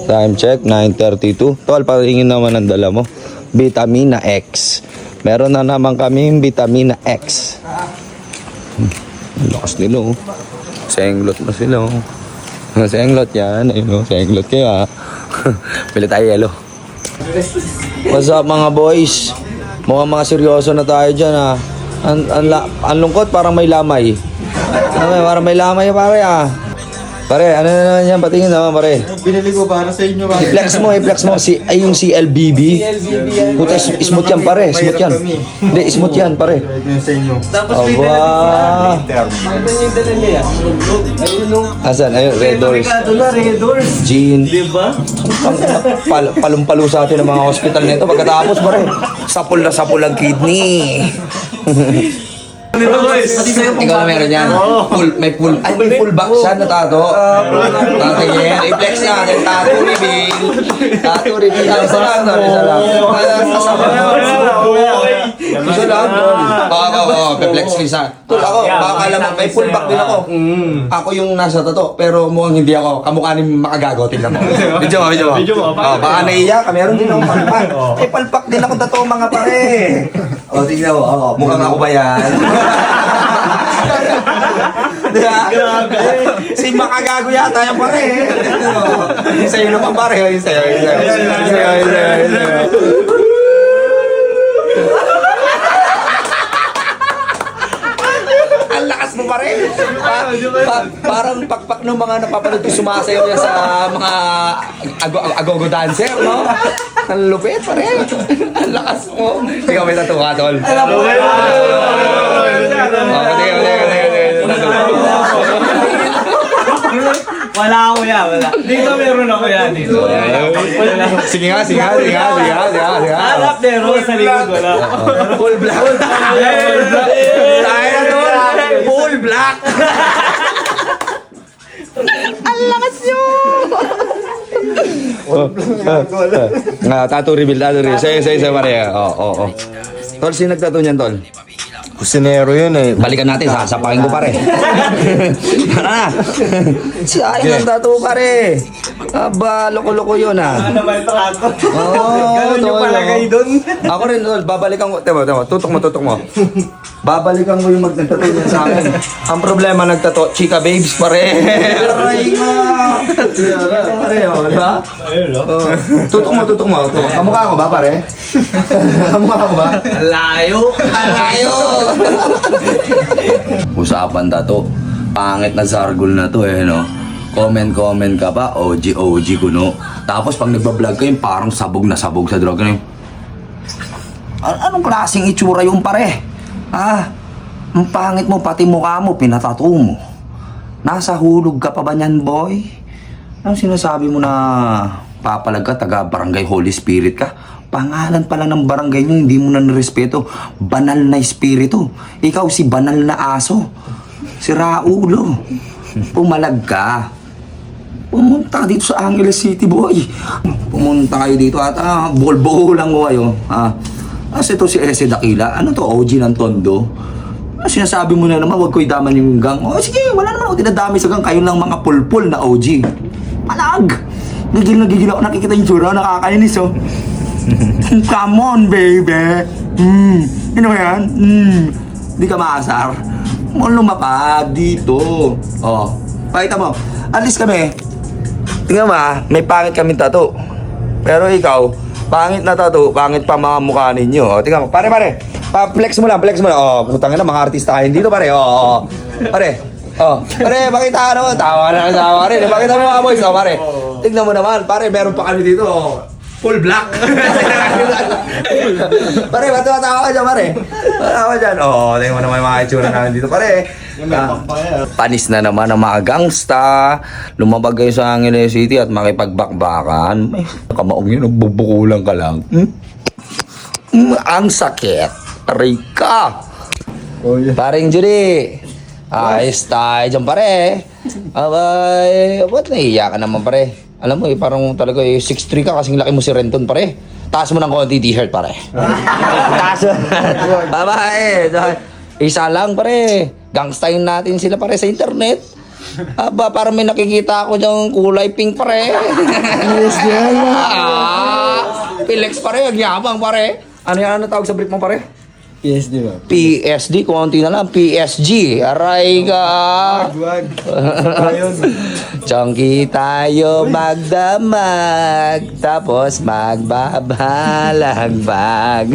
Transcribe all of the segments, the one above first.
Time check, 9:32. Tol, patingin naman ang dala mo. Vitamina X. Meron na naman kaming Vitamina X. Ang lakas nila, oh. Senglot na sila, oh. Senglot yan. Ayun, oh. Senglot kayo, ah. Pili tayo yelo. What's up, mga boys? Mukhang mga seryoso na tayo dyan, ah. Ang lungkot, parang may lamay. Parang may lamay, pare, ah. Pare, ano na naman yan? Patingin naman, pare. Binili ko para sa inyo. I-flex mo. Ay, yung CLBB. Puta, smooth yan, pare. Smooth yan. Hindi, smooth yan, pare. Yung sa inyo. Aba. Asan? Ayun, Red Doors. Jean. Palumpalo sa atin ng mga hospital nito. Pagkatapos, pare, sapul na sapul ang kidney. Ikaw na meron yan. May full back siya na tato. Tatingin. I-flex natin. Tato reveal. Tato reveal. Isa lang. Isa lang. Oo. Pe-flex ko isa. Tol, ako. Baka alam mo, may full back din ako. Ako yung nasa tato. Pero mukhang hindi ako. Kamukha ni makagago. Tingnan mo. Video mo. Baka naiiyak. Meron din akong palpak. May palpak din akong tato, mga pare. O, tingnan mo. Mukhang ako ba yan? Diba? Si makagago yata yung pare. Yung sa'yo naman pare. Yung sa'yo. Ang lakas mo pare. Parang pakpak ng mga napapanood ko sumasayaw yan sa mga agogo dancer, no? Ang lupit pare. Ang lakas mo. Ikaw may tattoo ka, tol. Wala ako yan, wala. Dito meron ako yan, dito. Sige nga. Hanap meron, sa likod wala. Full black. Tayo na doon. Full black. Ang lakas nyo. Tattoo reveal. Say, pare. Oo. Tol, sino nagtattoo niyan, tol? Kusinero yun eh. Balikan natin, sasapakin ko pare. Tara na. Si Aing ang tattoo pare. Aba, loko-loko yun ah. Ano ba ito ato? Oo, Ganun yung tol, palagay doon. Ako rin, tol, babalikan ko. Tama, tutok mo. Babalikan ko yung magtattoo niya sa akin. Ang problema nagtattoo, chika babes pare. Aray nga. Pare, di ba? Tutok mo. Kamukha ko ba pare? Kamukha ko ba? Layo. Usapan tato. Pangit na sargol na to eh, no? Comment ka pa, OG kuno. Tapos pag nagbablog kayo, parang sabog na sabog sa droga na yun. Anong klaseng itsura yung pare? Ang pangit mo, pati mukha mo, pinatato mo. Nasa hulog ka pa ba niyan, boy? Anong sinasabi mo na papalag ka, taga Barangay Holy Spirit ka? Pangalan pala ng barangay nyo, hindi mo na nirespeto. Banal na espiritu. Ikaw si banal na aso. Si Raulo. Pumalag ka. Pumunta dito sa Angeles City, boy. Pumunta kayo dito at buhol-buhol lang ko kayo. Kasi ito si Ese Dakila. Ano to, OG ng Tondo? Sinasabi mo na naman, huwag ko idaman yung gang. Sige, wala naman ako dinadami sa gang. Kayo lang mga pulpul na OG. Palag! Gigil ako nakikita yung tsura, nakakainis, oh. Come on, baby. Ano yan? Di ka maasar. Mo lumapad dito. Pakita mo. At least kami. Tingnan mo may pangit kami tattoo. Pero ikaw, pangit na tattoo, pangit pa mga mukha ninyo. Tingnan mo, pare. Flex mo lang. Putang ina, mga artista kayo dito, pare. Pare, pakita ka naman. Tawa rin. Pakita mo mga boys, pare. Tingnan mo naman, pare, meron pa kami dito. Full black. Pare, matawa ka dyan, pare. Matawa dyan. Tingnan mo naman yung mga itsura namin dito, pare. Panis na naman ang mga gangsta. Lumabag kayo sa Angeles City at makipagbakbakan. May kamaong yun, bubukulan ka lang. Ang sakit. Aray ka. Paring Judy. Ayos tayo dyan, pare. Abay, ba't naiiyak ka naman, pare? Alam mo parang talaga 6'3" ka kasing laki mo si Renton, pare. Taas mo ng konti t-shirt, pare. Taas mo. Babae. Isa lang, pare. Gangstayin natin sila, pare, sa internet. Aba, parang may nakikita ako diyang kulay pink pare. PSD yan. Pilex pare, agyabang pare. Ano yan, ano tawag sa brief mo pare? PSD ba? PSD, konti na lang. PSG, aray ka. Wag. Ayun. Chonky tayo magdamag, tapos magbabalagbag.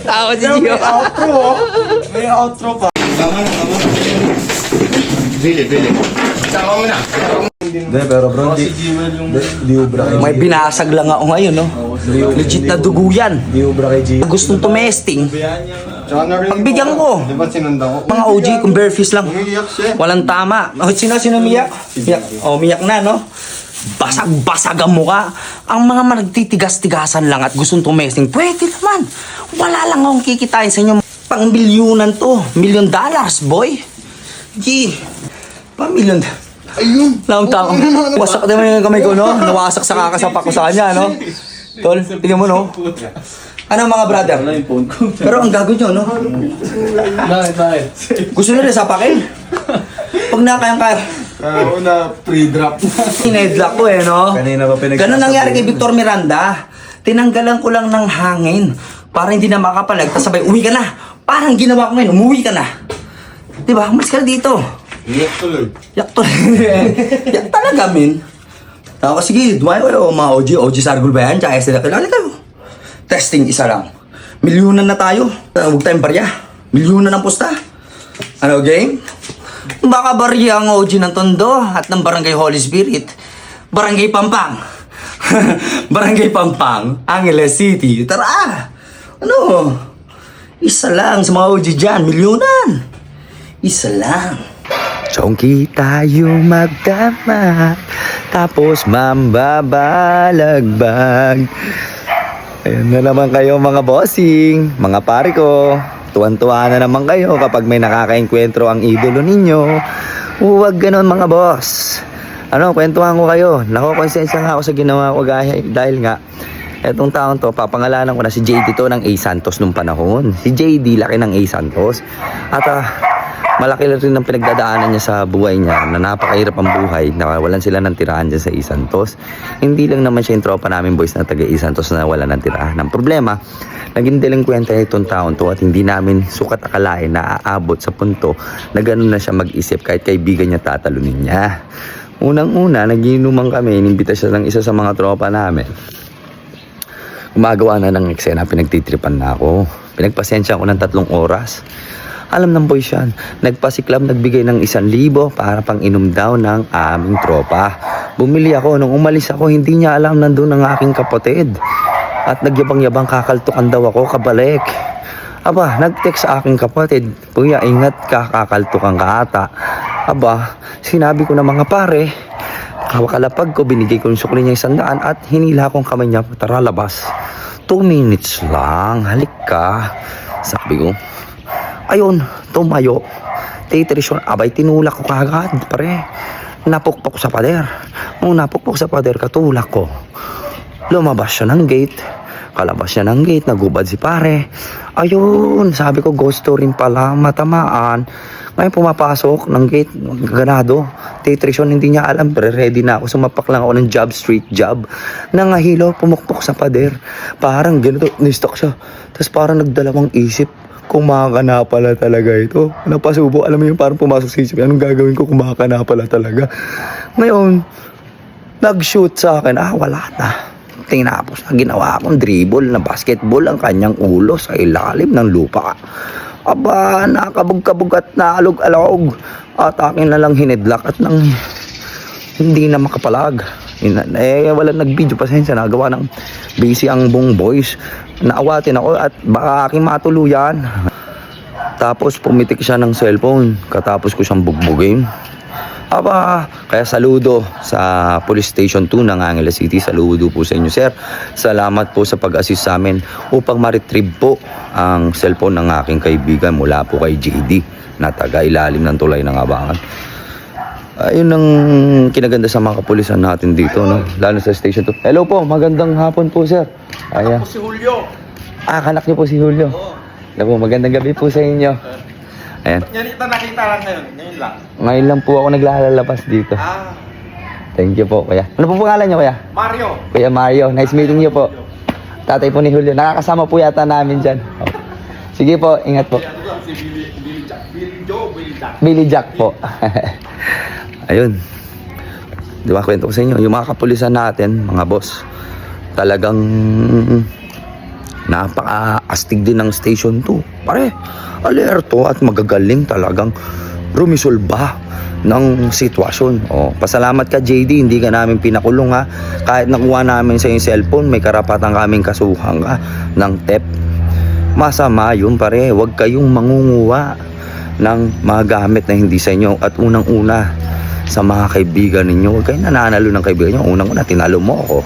Tawa si Gio. Outro. May outro pa. Tama na. Bili. Tama mo na. Hindi, pero bro, di ubra kay May binasag lang ako ngayon, no? Legit na dugo yan. Di ubra kay G. Gustong tumesting. Tsaka narinig Pagbigyan ko. Di ba sinunda ko? Mga OG, kung bare fist lang. Umiiyak siya. Walang tama. Oh, sino umiyak? Umiyak na, no? Basag-basag ang mukha. Ang mga nagtitigas-tigasan lang at gustong tumesting, pwede naman. Wala lang akong kikitain sa inyo. Pang milyunan to. $1 million, boy. G. Pa-milyon. Ayun. Lang tao. Wasak naman yung kamay ko, no? Nawasak sa kakasapak ko sa kanya, no? Tol, tingnan mo, no? Ano mga brother? Pero ang gago nyo, no? Bakit? Gusto nyo rin sapakin? Pag nakayang-kaya. Una, pre-drop. Sinedlock ko no? Kanina pa pinagsasabi. Ganun nangyari kay Victor Miranda. Tinanggalan ko lang ng hangin para hindi na makapalag. Tapos sabay, uwi ka na. Parang ginawa ko ngayon, umuwi ka na. Diba? Umalis ka na dito. Iyak tuloy. Yak to. Yak talaga, min. Tapos sige, dumayo kayo, mga OG Sargul ba yan? Tsaka STL, kailangan tayo. Testing isa lang. Milyunan na tayo. Huwag tayong barya. Milyunan ng pusta. Ano, game? Baka barya ang OG ng Tondo at ng Barangay Holy Spirit. Barangay Pampang. Barangay Pampang, Angeles City. Tara! Ano? Isa lang sa mga OG dyan. Milyunan. Isa lang. Chonky tayo magdamag, tapos mambabalagbag. Ayun na naman kayo mga bossing, mga pare ko. Tuwan-tuwa na naman kayo kapag may nakakaengkwentro ang idolo ninyo. Huwag ganon mga boss. Ano, kwentuhan ko kayo. Nakokonsensya nga ako sa ginawa ko dahil nga etong taon to, papangalanan ko na si JD to ng A. Santos nung panahon. Si JD, laki ng A. Santos. At malaki rin ang pinagdadaanan niya sa buhay niya na napakahirap ang buhay, nawalan sila ng tirahan dyan sa A. Santos. Hindi lang naman siya yung tropa namin boys na taga A. Santos na wala ng tirahan. Ang problema, naging delinkwente itong taon to at hindi namin sukat akalain na aabot sa punto na gano'n na siya mag-isip kahit kaibigan niya tatalunin niya. Unang-una, nagiinuman kami, inimbita siya ng isa sa mga tropa namin. Gumagawa na ng eksena, pinagtitripan na ako. Pinagpasensya ko ng 3 oras. Alam ng boys yan, nagpasiklab, nagbigay ng 1,000 para pang inom daw ng aming tropa. Bumili ako, nung umalis ako, hindi niya alam nandun ang aking kapatid. At nagyabang-yabang kakaltukan daw ako, kabalik. Aba, nag-text sa aking kapatid, Kuya, ingat ka, kakaltukan ka ata. Aba, sinabi ko na mga pare, kawakalapag ko, binigay ko yung sukli niya 100 at hinila kong kamay niya, tara labas. 2 minutes lang, halik ka. Sabi ko, ayun, tumayo. Titrisyon, abay, tinulak ko kagad, pare. Napukpok sa pader. Nung napukpok sa pader, katulak ko. Lumabas siya ng gate. Kalabas siya ng gate, nagubad si pare. Ayun, sabi ko, ghost story pala, matamaan. Ngayon pumapasok ng gate, ganado. Titrisyon, hindi niya alam, pero ready na ako. Sumapak lang ako ng job, street job. Nangahilaw, pumukpok sa pader. Parang ganito, nistok siya. Tapos parang nagdalawang isip, kumaka na pala talaga ito. Napasubo, alam mo yun, parang pumasok sa isip, anong gagawin ko, kumaka na pala talaga. Ngayon, nag-shoot sa akin, wala na. Tinapos na ginawa akong dribble na basketball ang kanyang ulo sa ilalim ng lupa. Aba, nakabog-kabog at naalog-alog. At akin na lang hinidlock at nang hindi na makapalag. Wala nag-video, pasensya, nagawa ng busy ang buong boys. Naawatin ako at baka aking matuluyan. Tapos pumitik siya ng cellphone katapos ko siyang bugbugin. Aba, kaya saludo sa Police Station 2 ng Angeles City. Saludo po sa inyo, sir. Salamat po sa pag-assist sa amin upang ma-retrieve po ang cellphone ng aking kaibigan mula po kay JD na taga ilalim ng tulay ng Abangan. Ayun ang kinaganda sa mga kapulisan natin dito, no? Lalo sa Station 2. Hello po, magandang hapon po, sir. Ayan. Si Julio. Kanak niyo po si Julio. Hello po, magandang gabi po sa inyo. Ayan. Yan ito nakita lang ngayon lang. Ngayon lang po ako naglalabas dito. Thank you po, kuya. Ano po pangalan niyo, kuya? Mario. Kuya Mario. Nice meeting you po. Tatay po ni Julio. Nakakasama po yata namin dyan. Oh. Sige po, ingat po. Si Billy Jack. Billy Jack po. Ayun. Di ba, kwento ko sa inyo, yung mga kapulisan natin, mga boss, talagang napaka-astig din ng Station 2. Pare, alerto at magagaling talagang rumisolba ng sitwasyon. Oh, pasalamat ka, JD, hindi ka namin pinakulong ha. Kahit nakuha namin sa yung cellphone, may karapatan kaming kasuhan ka ng theft. Masama yun, pare. Huwag kayong mangunguha ng mga gamit na hindi sa inyo. At unang-una, sa mga kaibigan ninyo, huwag kayong nananalo ng kaibigan nyo. Unang-una, tinalo mo ako.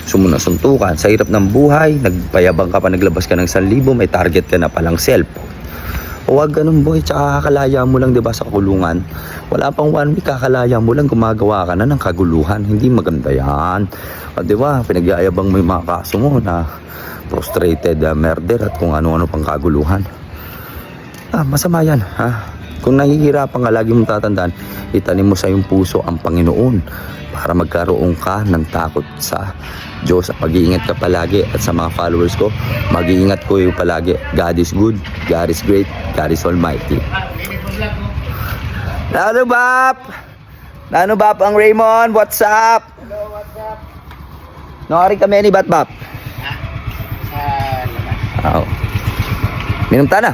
Sumunasuntukan. Sa hirap ng buhay, nagpayabang ka pa, naglabas ka ng 1,000, may target ka na palang cellphone. Huwag ganun, boy. Tsaka kakalaya mo lang, diba, sa kulungan. Wala pang 1 week, kakalaya mo lang, gumagawa ka na ng kaguluhan. Hindi maganda yan. O, diba, pinagyayabang mo yung mga kaso mo na frustrated murder at kung ano-ano pang kaguluhan. Masama yan, ha? Kung nahihirapan ka, lagi mong tatandaan, itanim mo sa iyong puso ang Panginoon para magkaroon ka ng takot sa Diyos. Mag-iingat ka palagi, at sa mga followers ko, mag-iingat ko yung palagi. God is good, God is great, God is almighty. Nano Bap? Nano Bap ang Raymond? What's up? Hello, what's up? Nakari kami ni Bat Bap. Sa labas. Oo. Minum ta na.